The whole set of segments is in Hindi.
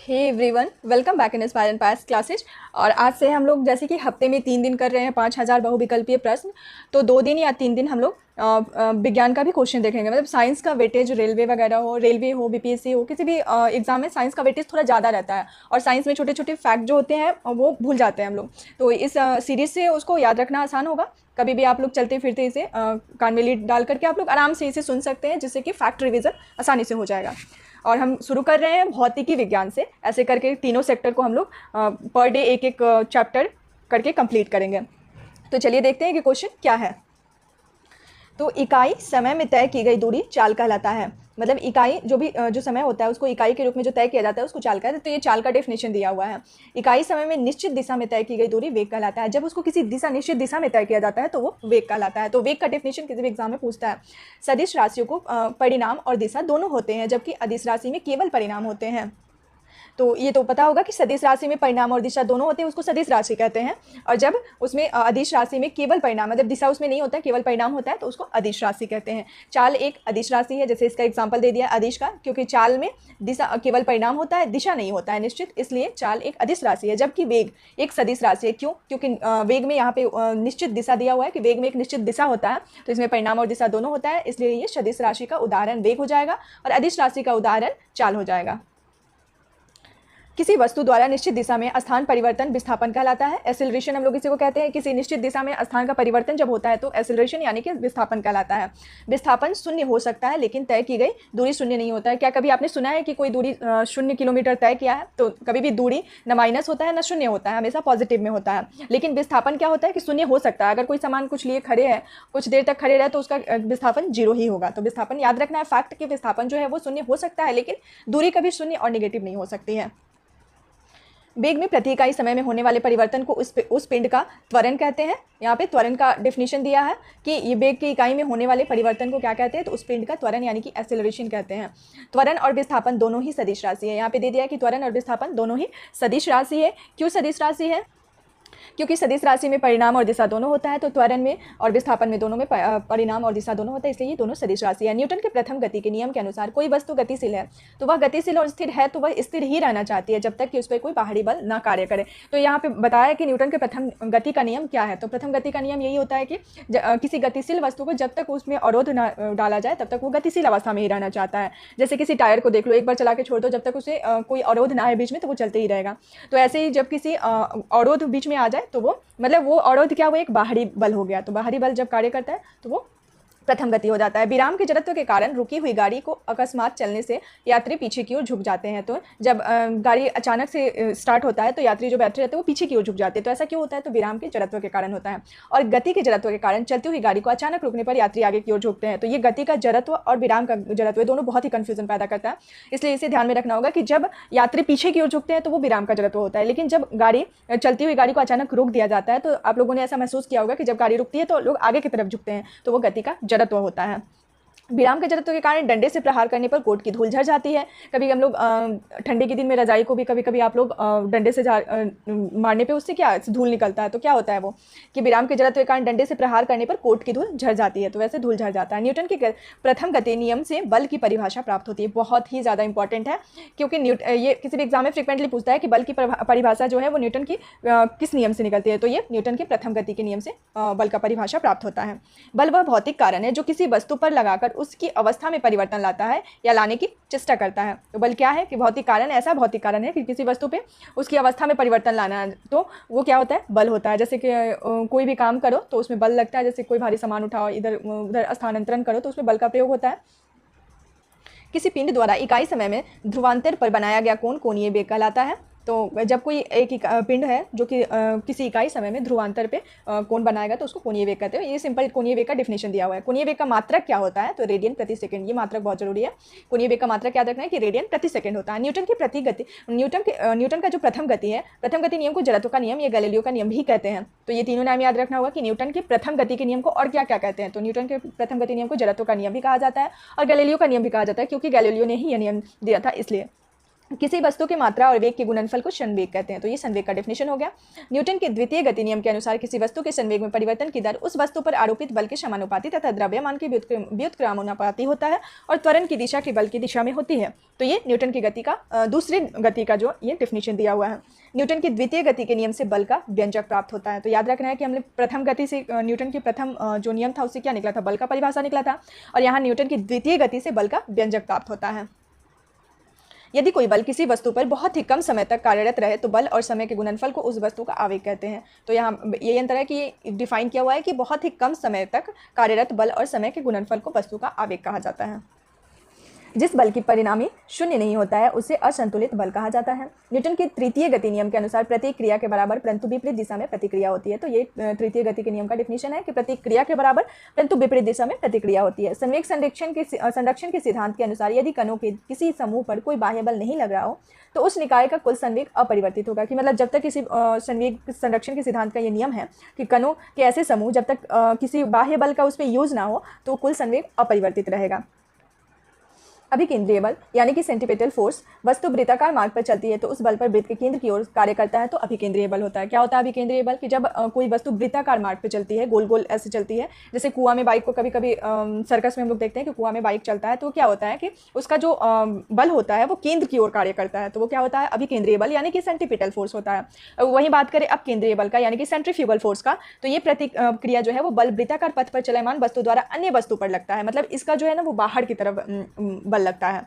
Hey everyone, welcome back in inspire and pass classes. और आज से हम लोग जैसे कि हफ्ते में 3 दिन कर रहे हैं 5000 बहुविकल्पीय प्रश्न, तो 2 दिन या 3 दिन हम लोग विज्ञान का भी क्वेश्चन देखेंगे। मतलब साइंस का वेटेज रेलवे वगैरह हो, रेलवे हो, बीपीएससी हो, किसी भी एग्जाम में साइंस का वेटेज थोड़ा ज़्यादा रहता है। और साइंस में छोटे छोटे फैक्ट जो होते हैं वो भूल जाते हैं हम लोग। तो इस सीरीज़ से उसको याद रखना आसान होगा। कभी भी आप लोग चलते फिरते इसे कान में लीड डाल करके आप लोग आराम से इसे सुन सकते हैं, जिससे कि फैक्ट रिविज़न आसानी से हो जाएगा। और हम शुरू कर रहे हैं भौतिकी विज्ञान से। ऐसे करके तीनों सेक्टर को हम लोग पर डे एक एक चैप्टर करके कंप्लीट करेंगे। तो चलिए देखते हैं कि क्वेश्चन क्या है। तो इकाई समय में तय की गई दूरी चाल कहलाता है। मतलब इकाई जो समय होता है उसको इकाई के रूप में जो तय किया जाता है उसको चाल कहते हैं। तो ये चाल का डेफिनेशन दिया हुआ है। इकाई समय में निश्चित दिशा में तय की गई दूरी वेग कहलाता है। जब उसको किसी निश्चित दिशा में तय किया जाता है तो वो वेग कहलाता है। तो वेग का डेफिनेशन किसी भी एग्जाम में पूछता है। सदिश राशियों को परिणाम और दिशा दोनों होते हैं, जबकि अदिश राशि में केवल परिणाम होते हैं। तो ये तो पता होगा कि सदिश राशि में परिणाम और दिशा दोनों होते हैं, उसको सदिश राशि कहते हैं। और जब उसमें अदिश राशि में केवल परिणाम, मतलब दिशा उसमें नहीं होता है, केवल परिणाम होता है, तो उसको अदिश राशि कहते हैं। चाल एक अदिश राशि है, जैसे इसका एग्जाम्पल दे दिया अदिश का, क्योंकि चाल में दिशा केवल परिणाम होता है, दिशा नहीं होता है निश्चित, इसलिए चाल एक अदिश राशि है। जबकि वेग एक सदिश राशि है। क्यों? क्योंकि वेग में यहाँ पे निश्चित दिशा दिया हुआ है कि वेग में एक निश्चित दिशा होता है, तो इसमें परिणाम और दिशा दोनों होता है, इसलिए ये सदिश राशि का उदाहरण वेग हो जाएगा और अदिश राशि का उदाहरण चाल हो जाएगा। किसी वस्तु द्वारा निश्चित दिशा में स्थान परिवर्तन विस्थापन कहलाता है। एक्सेलरेशन हम लोग इसी को कहते हैं। किसी निश्चित दिशा में स्थान का परिवर्तन जब होता है तो एक्सेलरेशन यानी कि विस्थापन कहलाता है। विस्थापन शून्य हो सकता है, लेकिन तय की गई दूरी शून्य नहीं होता है। क्या कभी आपने सुना है कि कोई दूरी 0 किलोमीटर तय किया है? तो कभी भी दूरी न माइनस होता है न शून्य होता है, हमेशा पॉजिटिव में होता है। लेकिन विस्थापन क्या होता है कि शून्य हो सकता है। अगर कोई सामान कुछ लिए खड़े है, कुछ देर तक खड़े रहे, तो उसका विस्थापन 0 ही होगा। तो विस्थापन याद रखना है फैक्ट कि विस्थापन जो है वो शून्य हो सकता है, लेकिन दूरी कभी शून्य और निगेटिव नहीं हो सकती है। वेग में प्रति इकाई समय में होने वाले परिवर्तन को उस पिंड का त्वरण कहते हैं। यहाँ पे त्वरण का डेफिनेशन दिया है कि ये वेग की इकाई में होने वाले परिवर्तन को क्या कहते हैं, तो उस पिंड का त्वरण यानी कि एक्सेलरेशन कहते हैं। त्वरण और विस्थापन दोनों ही सदिश राशि है। यहाँ पे दे दिया है कि त्वरण और विस्थापन दोनों ही सदिश राशि है। क्यों सदिश राशि है? क्योंकि सदिश राशि में परिणाम और दिशा दोनों होता है, तो त्वरण में और विस्थापन में दोनों में परिणाम और दिशा दोनों होता है, इसलिए ये दोनों सदिश राशि है। न्यूटन के प्रथम गति के नियम के अनुसार कोई वस्तु गतिशील है तो वह गतिशील और स्थिर है, तो वह स्थिर ही रहना चाहती है जब तक कि उस पर कोई बाहरी बल ना कार्य करे। तो यहाँ पे बताया कि न्यूटन के प्रथम गति का नियम क्या है। तो प्रथम गति का नियम यही होता है कि किसी गतिशील वस्तु को जब तक उसमें अवरोध ना डाला जाए तब तक वो गतिशील अवस्था में ही रहना चाहता है। जैसे किसी टायर को देख लो, एक बार चला के छोड़ दो, जब तक उसे कोई अवरोध ना है बीच में, तो वो चलते ही रहेगा। तो ऐसे ही जब किसी अवरोध बीच में आ जाए तो वो मतलब वो अवरोध क्या, वो एक बाहरी बल हो गया। तो बाहरी बल जब कार्य करता है तो वो प्रथम गति हो जाता है। विराम के जड़त्व के कारण रुकी हुई गाड़ी को अकस्मात चलने से यात्री पीछे की ओर झुक जाते हैं। तो जब गाड़ी अचानक से स्टार्ट होता है तो यात्री जो बैठे रहते हैं वो पीछे की ओर झुक जाते हैं। तो ऐसा क्यों होता है? तो विराम के जड़त्व के कारण होता है। और गति के जड़त्व के कारण चलती हुई गाड़ी को अचानक रुकने पर यात्री आगे की ओर झुकते हैं। तो ये गति का जड़त्व और विराम का जड़त्व दोनों बहुत ही कंफ्यूजन पैदा करता है, इसलिए इसे ध्यान में रखना होगा कि जब यात्री पीछे की ओर झुकते हैं तो वो विराम का जड़त्व होता है। लेकिन जब चलती हुई गाड़ी को अचानक रोक दिया जाता है, तो आप लोगों ने ऐसा महसूस किया होगा कि जब गाड़ी रुकती है तो लोग आगे की तरफ झुकते हैं, तो वो गति का जड़त्व होता है। विराम के जड़त्व के कारण डंडे से प्रहार करने पर कोट की धूल झड़ जाती है। कभी हम लोग ठंडे के दिन में रजाई को भी कभी कभी आप लोग डंडे से मारने पे उससे क्या धूल निकलता है। तो क्या होता है वो कि विराम के जड़त्व के कारण डंडे से प्रहार करने पर कोट की धूल झड़ जाती है, तो वैसे धूल झड़ जाता है। न्यूटन के प्रथम गति नियम से बल की परिभाषा प्राप्त होती है। बहुत ही ज़्यादा इंपॉर्टेंट है, क्योंकि ये किसी भी एग्जाम में फ्रिक्वेंटली पूछता है कि बल की परिभाषा जो है वो न्यूटन की किस नियम से निकलती है। तो ये न्यूटन के प्रथम गति के नियम से बल का परिभाषा प्राप्त होता है। बल वह भौतिक कारण है जो किसी वस्तु पर लगाकर उसकी अवस्था में परिवर्तन लाता है या लाने की चेष्टा करता है। तो बल क्या है कि भौतिक कारण, ऐसा भौतिक कारण है कि किसी वस्तु पे उसकी अवस्था में परिवर्तन लाना है, तो वो क्या होता है? बल होता है। जैसे कि कोई भी काम करो तो उसमें बल लगता है। जैसे कोई भारी सामान उठाओ, इधर उधर स्थानांतरण करो, तो उसमें बल का प्रयोग होता है। किसी पिंड द्वारा इकाई समय में ध्रुवांतर पर बनाया गया कोण कोणीय वेग कहलाता है। तो जब कोई एक पिंड है जो कि किसी इकाई समय में ध्रुवांतर पे कोण बनाएगा तो उसको कोणीय वेग कहते हैं। ये सिंपल कोणीय वेग का डेफिनेशन दिया हुआ है। कोणीय वेग का मात्रक क्या होता है? तो रेडियन प्रति सेकंड। ये मात्रक बहुत जरूरी है। कोणीय वेग का मात्रक याद रखना है कि रेडियन प्रति सेकंड होता है। न्यूटन का जो प्रथम गति है, प्रथम गति नियम को जड़त्व का नियम या गैलीलियो का नियम भी कहते हैं। तो ये तीनों नाम याद रखना होगा कि न्यूटन के प्रथम गति के नियम को और क्या क्या कहते हैं। तो न्यूटन के प्रथम गति नियम को जड़त्व का नियम भी कहा जाता है और गैलीलियो का नियम भी कहा जाता है, क्योंकि गैलीलियो ने ही यह नियम दिया था इसलिए। किसी वस्तु की मात्रा और वेग के गुणनफल को संवेग कहते हैं। तो ये संवेग का डेफिनेशन हो गया। न्यूटन के द्वितीय गति नियम के अनुसार किसी वस्तु के संवेग में परिवर्तन की दर उस वस्तु पर आरोपित बल के समानुपाती तथा द्रव्यमान के व्युत्क्रमानुपाती होता है और त्वरण की दिशा के बल की दिशा में होती है। तो ये न्यूटन की गति का दूसरी गति का जो ये डेफिनेशन दिया हुआ है। न्यूटन की द्वितीय गति के नियम से बल का व्यंजक प्राप्त होता है। तो याद रखना है कि हमने प्रथम गति से न्यूटन की प्रथम जो नियम था उससे क्या निकला था, बल का परिभाषा निकला था, और यहाँ न्यूटन की द्वितीय गति से बल का व्यंजक प्राप्त होता है। यदि कोई बल किसी वस्तु पर बहुत ही कम समय तक कार्यरत रहे तो बल और समय के गुणनफल को उस वस्तु का आवेग कहते हैं। तो यहाँ ये अंतर है कि ये डिफाइन किया हुआ है कि बहुत ही कम समय तक कार्यरत बल और समय के गुणनफल को वस्तु का आवेग कहा जाता है। जिस बल की परिणामी शून्य नहीं होता है उसे असंतुलित बल कहा जाता है। न्यूटन के तृतीय गति नियम के अनुसार प्रत्येक क्रिया के बराबर परंतु विपरीत दिशा में प्रतिक्रिया होती है। तो ये तृतीय गति के नियम का डेफिनेशन है कि प्रत्येक क्रिया के बराबर परंतु विपरीत दिशा में प्रतिक्रिया होती है। संवेग संरक्षण के सिद्धांत के अनुसार यदि कणों के किसी समूह पर कोई बाह्य बल नहीं लग रहा हो तो उस निकाय का कुल संवेग अपरिवर्तित होगा। कि मतलब जब तक किसी संवेग संरक्षण के सिद्धांत का ये नियम है कि कणों के ऐसे समूह जब तक किसी बाह्य बल का उस पर यूज ना हो तो कुल संवेग अपरिवर्तित रहेगा। अभिकेंद्रीय बल यानी कि सेंट्रीपिटल फोर्स वस्तु वृत्ताकार मार्ग पर चलती है तो उस बल पर वृत्त के केंद्र की ओर कार्य करता है तो अभिकेंद्रीय बल होता है। क्या होता है अभिकेंद्रीय बल? कि जब कोई वस्तु वृत्ताकार मार्ग पर चलती है, गोल गोल ऐसे चलती है, जैसे कुआं में बाइक को कभी कभी सर्कस में हम लोग देखते हैं कि कुआं में बाइक चलता है, तो क्या होता है कि उसका जो बल होता है वो केंद्र की ओर कार्य करता है, तो वो क्या होता है अभिकेंद्रीय बल यानी कि सेंट्रीपिटल फोर्स होता है। वहीं बात करें अपकेंद्रीय बल का यानी कि सेंट्रीफ्यूगल फोर्स का, तो ये प्रतिक्रिया जो है वो बल वृत्ताकार पथ पर चलमान वस्तु द्वारा अन्य वस्तु पर लगता है, मतलब इसका जो है ना वो बाहर की तरफ बल लगता है।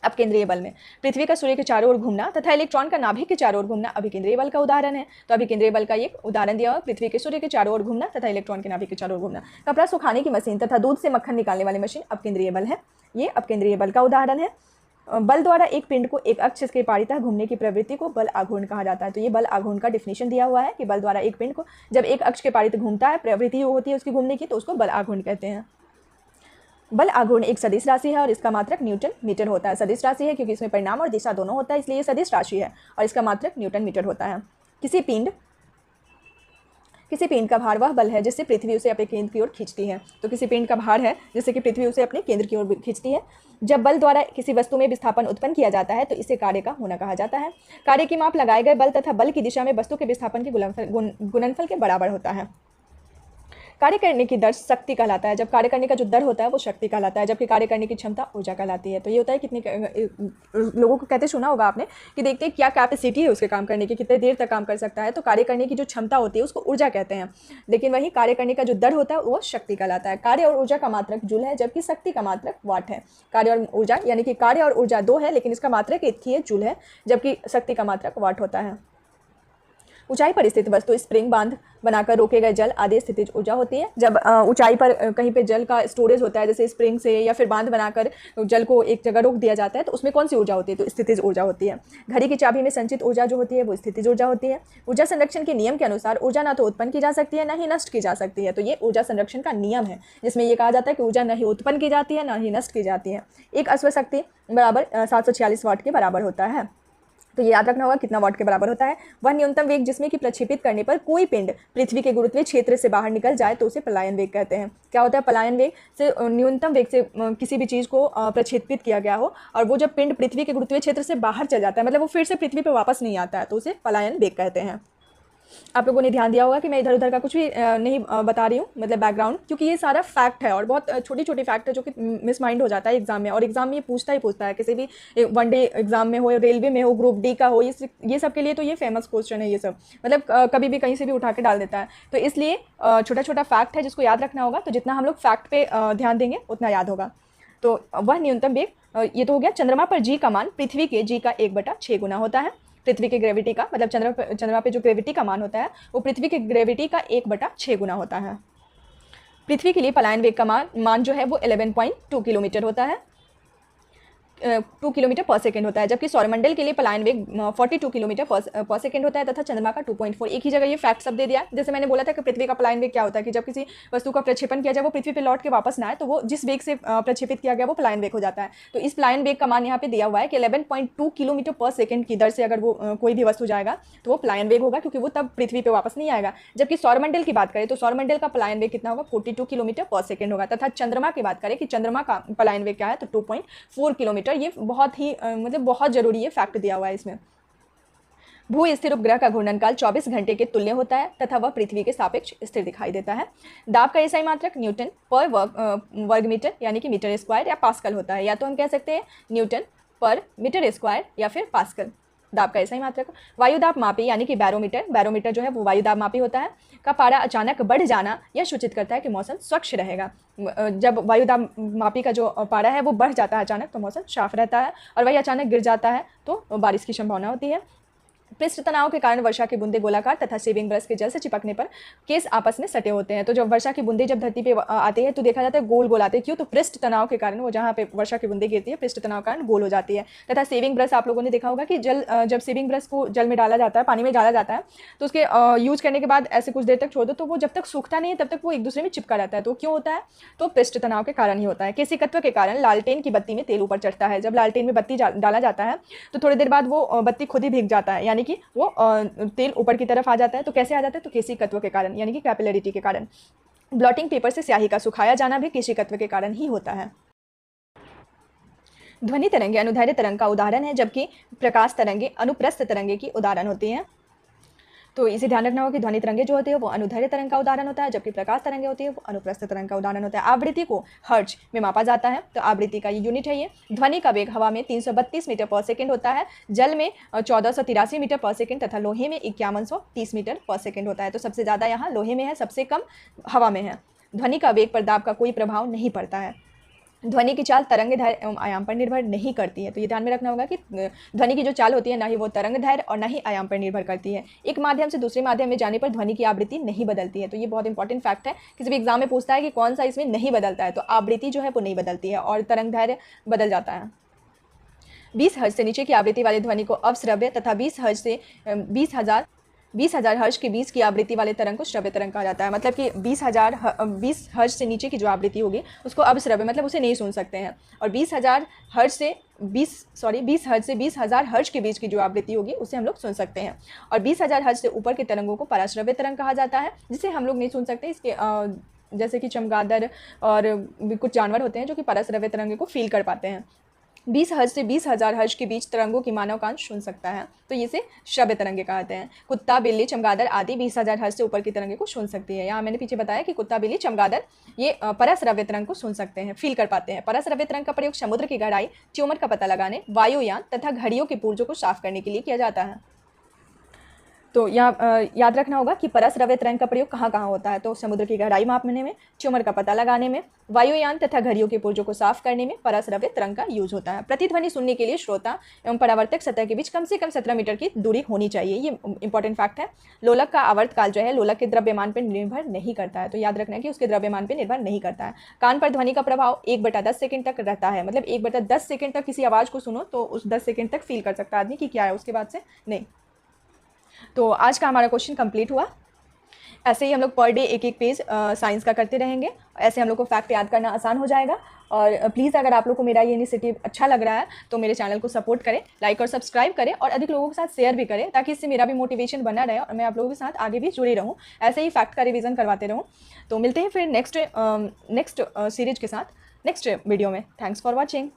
अब केंद्रीय बल में पृथ्वी का सूर्य के चारों ओर घूमना तथा इलेक्ट्रॉन का नाभिक के चारों ओर घूमना अभिकेंद्रीय बल का उदाहरण है। तो अभिकेंद्रीय बल का एक उदाहरण दिया हुआ पृथ्वी के सूर्य के चारों ओर घूमना तथा इलेक्ट्रॉन के नाभिक के चारों ओर घूमना। कपड़ा सुखाने की मशीन तथा दूध से मक्खन निकालने वाली मशीन अपकेंद्रीय बल है, ये अपकेंद्रीय बल का उदाहरण है। बल द्वारा एक पिंड को एक अक्ष के पारितः घूमने की प्रवृत्ति को बल आघूर्ण कहा जाता है। तो ये बल आघूर्ण का डिफिनेशन दिया हुआ है कि बल द्वारा एक पिंड को जब एक अक्ष के पारितः घूमता है, प्रवृत्ति होती है उसकी घूमने की, तो उसको बल आघूर्ण कहते हैं। बल आघूर्ण एक सदिश राशि है और इसका मात्रक न्यूटन मीटर होता है। सदिश राशि है क्योंकि इसमें परिणाम और दिशा दोनों होता है, इसलिए ये सदिश राशि है और इसका मात्रक न्यूटन मीटर होता है। किसी पिंड का भार वह बल है जिससे पृथ्वी उसे अपने केंद्र की ओर खींचती है। तो किसी पिंड का भार है जिससे कि पृथ्वी उसे अपने केंद्र की ओर खींचती है। जब बल द्वारा किसी वस्तु में विस्थापन उत्पन्न किया जाता है तो इसे कार्य का होना कहा जाता है। कार्य की माप लगाए गए बल तथा बल की दिशा में वस्तु के विस्थापन के गुणनफल के बराबर होता है। कार्य करने की दर शक्ति कहलाता है। जब कार्य करने का जो दर होता है वो शक्ति कहलाता है, जबकि कार्य करने की क्षमता ऊर्जा कहलाती है। तो ये होता है कितने लोगों को कहते सुना होगा आपने कि देखते हैं क्या कैपेसिटी है उसके काम करने की, कितने देर तक काम कर सकता है। तो कार्य करने की जो क्षमता होती है उसको ऊर्जा कहते हैं, लेकिन वही कार्य करने का जो दर होता है वो शक्ति कहलाता है। कार्य और ऊर्जा का मात्रक जूल है जबकि शक्ति का मात्रक वाट है। कार्य और ऊर्जा यानी कि कार्य और ऊर्जा दो है लेकिन इसका मात्रक एक ही है, जूल है, जबकि शक्ति का मात्रक वाट होता है। ऊंचाई पर स्थित वस्तु स्प्रिंग बांध बनाकर रोके गए जल आदि स्थितिज ऊर्जा होती है। जब ऊंचाई पर कहीं पे जल का स्टोरेज होता है जैसे स्प्रिंग से या फिर बांध बनाकर जल को एक जगह रोक दिया जाता है तो उसमें कौन सी ऊर्जा होती है? तो स्थितिज ऊर्जा होती है। घड़ी की चाबी में संचित ऊर्जा जो होती है वो स्थितिज ऊर्जा होती है। ऊर्जा संरक्षण के नियम के अनुसार ऊर्जा ना तो उत्पन्न की जा सकती है ना ही नष्ट की जा सकती है। तो ये ऊर्जा संरक्षण का नियम है जिसमें ये कहा जाता है कि ऊर्जा न ही उत्पन्न की जाती है ना ही नष्ट की जाती है। एक अश्व शक्ति बराबर 746 वाट के बराबर होता है। तो ये याद रखना होगा कितना वाट के बराबर होता है। वह न्यूनतम वेग जिसमें कि प्रक्षेपित करने पर कोई पिंड पृथ्वी के गुरुत्वीय क्षेत्र से बाहर निकल जाए तो उसे पलायन वेग कहते हैं। क्या होता है पलायन वेग? से न्यूनतम वेग से किसी भी चीज़ को प्रक्षेपित किया गया हो और वो जब पिंड पृथ्वी के गुरुत्वीय क्षेत्र से बाहर चल जाता है, मतलब वो फिर से पृथ्वी पर वापस नहीं आता है, तो उसे पलायन वेग कहते हैं। आप लोगों ने ध्यान दिया होगा कि मैं इधर उधर का कुछ भी नहीं बता रही हूँ, मतलब बैकग्राउंड, क्योंकि ये सारा फैक्ट है और बहुत छोटी छोटी फैक्ट है जो कि मिस माइंड हो जाता है एग्जाम में। और एग्जाम में ये पूछता है किसी भी वनडे एग्जाम में हो, रेलवे में हो, ग्रुप डी का हो, ये सब के लिए तो ये फेमस क्वेश्चन है। ये सब मतलब कभी भी कहीं से भी उठा के डाल देता है, तो इसलिए छोटा छोटा फैक्ट है जिसको याद रखना होगा। तो जितना हम लोग फैक्ट पे ध्यान देंगे उतना याद होगा। तो वह न्यूनतम वेग ये तो हो गया। चंद्रमा पर जी का मान पृथ्वी के जी का 1/6 गुना होता है। पृथ्वी के ग्रेविटी का मतलब चंद्रमा पे जो ग्रेविटी का मान होता है वो पृथ्वी के ग्रेविटी का 1/6 गुना होता है। पृथ्वी के लिए पलायन वेग का मान जो है वो 11.2 किलोमीटर होता है, 2 किलोमीटर पर सेकेंड होता है, जबकि सौरमंडल के लिए पलायन वेग 42 किलोमीटर पर सेकेंड होता है तथा चंद्रमा का 2.4। एक ही जगह ये फैक्ट सब दे दिया। जैसे मैंने बोला था कि पृथ्वी का पलायन वेग क्या होता है कि जब किसी वस्तु का प्रक्षेपण किया जाए वो पृथ्वी पर लौट के वापस ना आए तो वो जिस वेग से प्रक्षेपित किया गया वो पलायन वेग हो जाता है। तो इस पलायन वेग का मान यहाँ पे दिया हुआ है कि 11.2 किलोमीटर पर सेकेंड की दर से अगर वो कोई भी वस्तु जाएगा तो वो पलायन वेग होगा, क्योंकि वो तब पृथ्वी पर वापस नहीं आएगा। जबकि सौरमंडल की बात करें तो सौरमंडल का पलायन वेग कितना होगा? 42 किलोमीटर पर सेकेंड होगा। तथा चंद्रमा की बात करें कि चंद्रमा का पलायन वेग क्या है तो 2.4 किलोमीटर मीटर। ये बहुत ही मतलब बहुत ज़रूरी है, फैक्ट दिया हुआ है इसमें। भू स्थिर उपग्रह का घूर्णनकाल 24 घंटे के तुल्य होता है तथा वह पृथ्वी के सापेक्ष स्थिर दिखाई देता है। दाब का एसआई मात्रक न्यूटन पर वर्ग मीटर यानी कि मीटर स्क्वायर या पास्कल होता है, या तो हम कह सकते हैं न्यूटन पर मीटर स्क्वायर या फिर पास्कल। दाब का एसआई मात्रक। वायुदाब मापी यानी कि बैरोमीटर, बैरोमीटर जो है वो वायुदाब मापी होता है, का पारा अचानक बढ़ जाना यह सूचित करता है कि मौसम स्वच्छ रहेगा। जब वायुदाब मापी का जो पारा है वो बढ़ जाता है अचानक तो मौसम साफ रहता है, और वही अचानक गिर जाता है तो बारिश की संभावना होती है। पृष्ठ तनाव के कारण वर्षा की बूंदे गोलाकार तथा शेविंग ब्रश के जल से चिपकने पर केस आपस में सटे होते हैं। तो जब वर्षा की बूंदे जब धरती पे आती है तो देखा जाता है गोल गोल आते हैं। क्यों? तो पृष्ठ तनाव के कारण, वो जहाँ पे वर्षा की बूंदे गिरती है पृष्ठ तनाव के कारण गोल हो जाती है। तथा शेविंग ब्रश आप लोगों ने देखा होगा कि जब शेविंग ब्रश को जल में डाला जाता है, पानी में डाला जाता है, तो उसके यूज करने के बाद ऐसे कुछ देर तक छोड़ दो तो वो जब तक सूखता नहीं है तब तक वो एक दूसरे में चिपका रहता है। तो क्यों होता है? तो पृष्ठ तनाव के कारण ही होता है। केशिकत्व के कारण लालटेन की बत्ती में तेल ऊपर चढ़ता है। जब लालटेन में बत्ती डाला जाता है तो थोड़ी देर बाद वो बत्ती खुद ही भीग जाता है, यानी कि वो तेल ऊपर की तरफ आ जाता है। तो कैसे आ जाता है? तो केशिकत्व के कारण, यानी कि कैपिलरिटी के कारण। ब्लॉटिंग पेपर से स्याही का सुखाया जाना भी केशिकत्व के कारण ही होता है। ध्वनि तरंगे अनुदैर्ध्य तरंग का उदाहरण है, जबकि प्रकाश तरंगे अनुप्रस्थ तरंगे की उदाहरण होती हैं। तो इसे ध्यान रखना होगा कि ध्वनि तरंगे जो होती है वो अनुदैर्ध्य तरंग का उदाहरण होता है, जबकि प्रकाश तरंगे होती है वो अनुप्रस्थ तरंग का उदाहरण होता है। आवृत्ति को हर्ट्ज में मापा जाता है, तो आवृत्ति का ये यूनिट है। ये ध्वनि का वेग हवा में 332 मीटर पर सेकेंड होता है, जल में 1483 मीटर पर सेकेंड तथा लोहे में 5130 मीटर पर सेकेंड होता है। तो सबसे ज़्यादा यहाँ लोहे में है, सबसे कम हवा में है। ध्वनि का वेग पर दाब का कोई प्रभाव नहीं पड़ता है। ध्वनि की चाल तरंग दैर्घ्य एवं आयाम पर निर्भर नहीं करती है। तो ये ध्यान में रखना होगा कि ध्वनि की जो चाल होती है ना ही वो तरंग दैर्घ्य और ना ही आयाम पर निर्भर करती है। एक माध्यम से दूसरे माध्यम में जाने पर ध्वनि की आवृत्ति नहीं बदलती है। तो ये बहुत इंपॉर्टेंट फैक्ट है, किसी भी एग्जाम में पूछता है कि कौन सा इसमें नहीं बदलता है, तो आवृत्ति जो है वो नहीं बदलती है और तरंग दैर्घ्य बदल जाता है। 20 हर्ट्ज से नीचे की आवृत्ति वाले ध्वनि को अवश्रव्य तथा 20 हर्ट्ज से 20,000 हर्ट्ज के बीच की आवृत्ति वाले तरंग को श्रव्य तरंग कहा जाता है। मतलब कि 20 हर्ट्ज से नीचे की जो आवृत्ति होगी उसको अवश्रव्य, मतलब उसे नहीं सुन सकते हैं। और 20 हर्ट्ज से 20,000 हर्ट्ज के बीच की जो आवृत्ति होगी उसे हम लोग सुन सकते हैं। और 20,000 हर्ट्ज से ऊपर के तरंगों को पराश्रव्य तरंग कहा जाता है, जिसे हम लोग नहीं सुन सकते। इसके जैसे कि चमगादड़ और भी कुछ जानवर होते हैं जो कि पराश्रव्य तरंगे को फील कर पाते हैं। 20 हर्ट्ज से 20,000 हर्ट्ज के बीच तरंगों की मानव कान सुन सकता है, तो इसे श्रव्य तरंगे कहते हैं। कुत्ता, बिल्ली, चमगादड़ आदि 20,000 हर्ट्ज से ऊपर की तरंगे को सुन सकती है। यहाँ मैंने पीछे बताया कि कुत्ता, बिल्ली, चमगादड़ ये पराश्रव्य तरंग को सुन सकते हैं, फील कर पाते हैं। पराश्रव्य तरंग का प्रयोग समुद्र की गहराई, ट्यूमर का पता लगाने, वायुयान तथा घड़ियों के पुर्जों को साफ करने के लिए किया जाता है। तो यहाँ याद रखना होगा कि पराश्रव्य तरंग का प्रयोग कहाँ कहाँ होता है। तो समुद्र की गहराई मापने में, ट्यूमर का पता लगाने में, वायुयान तथा घड़ियों के पुर्जों को साफ करने में पराश्रव्य तरंग का यूज होता है। प्रतिध्वनि सुनने के लिए श्रोता एवं परावर्तक सतह के बीच कम से कम 17 मीटर की दूरी होनी चाहिए। ये इंपॉर्टेंट फैक्ट है। लोलक का आवर्त काल जो है लोलक के द्रव्यमान पर निर्भर नहीं करता है, तो याद रखना है कि उसके द्रव्यमान पर निर्भर नहीं करता है। कान पर ध्वनि का प्रभाव 1/10 सेकंड तक रहता है, मतलब 1/10 सेकंड तक किसी आवाज़ को सुनो तो उस 10 सेकंड तक फील कर सकता है आदमी कि क्या है, उसके बाद से नहीं। तो आज का हमारा क्वेश्चन कंप्लीट हुआ। ऐसे ही हम लोग पर डे एक एक पेज साइंस का करते रहेंगे, ऐसे हम लोग को फैक्ट याद करना आसान हो जाएगा। और प्लीज़ अगर आप लोग को मेरा ये इनिशिएटिव अच्छा लग रहा है तो मेरे चैनल को सपोर्ट करें, लाइक और सब्सक्राइब करें और अधिक लोगों के साथ शेयर भी करें, ताकि इससे मेरा भी मोटिवेशन बना रहे और मैं आप लोगों के साथ आगे भी जुड़ी रहूँ, ऐसे ही फैक्ट का रिवीजन करवाते रहूँ। तो मिलते हैं फिर नेक्स्ट सीरीज के साथ नेक्स्ट वीडियो में। Thanks for watching.